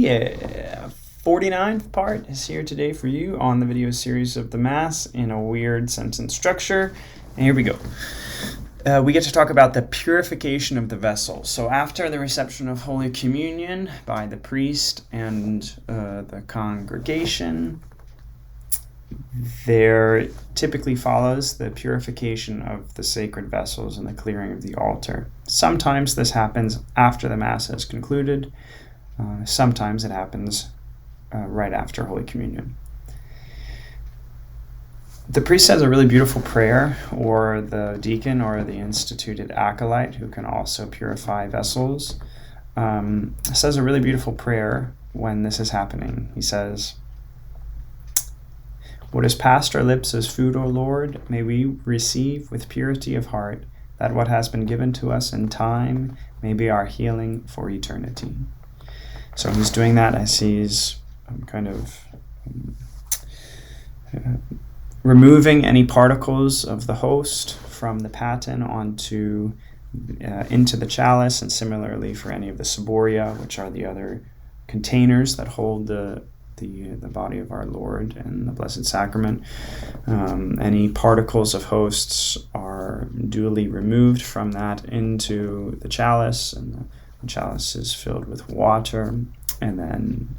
the 49th part is here today for you on the video series of the Mass in a weird sentence structure. And here we go. We get to talk about the purification of the vessel. So after the reception of Holy Communion by the priest and the congregation, there typically follows the purification of the sacred vessels and the clearing of the altar. Sometimes this happens after the Mass has concluded. Sometimes it happens right after Holy Communion. The priest says a really beautiful prayer, or the deacon or the instituted acolyte, who can also purify vessels, says a really beautiful prayer when this is happening. He says, "What has passed our lips as food, O Lord, may we receive with purity of heart, that what has been given to us in time may be our healing for eternity." So he's doing that as he's removing any particles of the host from the paten onto into the chalice, and similarly for any of the ciboria, which are the other containers that hold the body of our Lord and the Blessed Sacrament. Any particles of hosts are duly removed from that into the chalice, and the chalice is filled with water, and then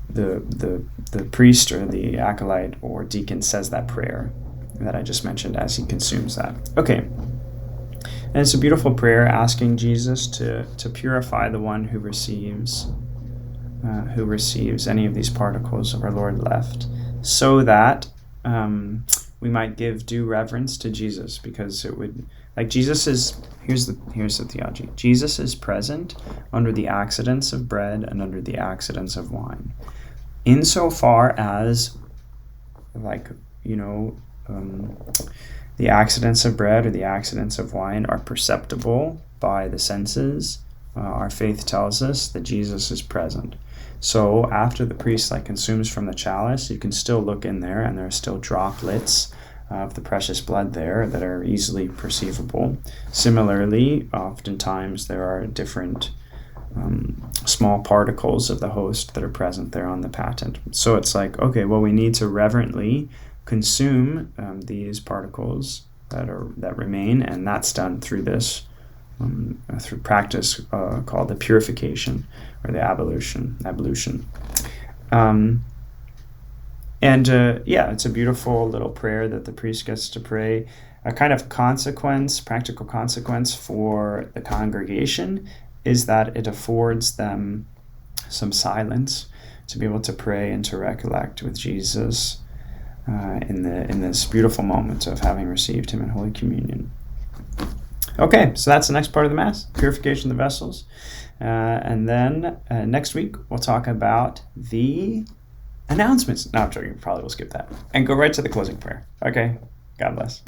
the priest or the acolyte or deacon says that prayer that I just mentioned as he consumes that. Okay. And it's a beautiful prayer asking Jesus to purify the one who receives any of these particles of our Lord left, so that we might give due reverence to Jesus, because it would, like, Jesus is, here's the theology. Jesus is present under the accidents of bread and under the accidents of wine. Insofar as, the accidents of bread or the accidents of wine are perceptible by the senses, our faith tells us that Jesus is present. So after the priest consumes from the chalice, you can still look in there, and there are still droplets of the precious blood there that are easily perceivable. Similarly, oftentimes there are different small particles of the host that are present there on the paten. So it's okay, well, we need to reverently consume these particles that remain, and that's done through this through practice called the purification or the ablution. It's a beautiful little prayer that the priest gets to pray. A kind of practical consequence for the congregation is that it affords them some silence to be able to pray and to recollect with Jesus in this beautiful moment of having received him in Holy Communion. Okay, so that's the next part of the Mass, purification of the vessels. And then next week, we'll talk about the announcements. No, I'm joking, probably we'll skip that. And go right to the closing prayer. Okay, God bless.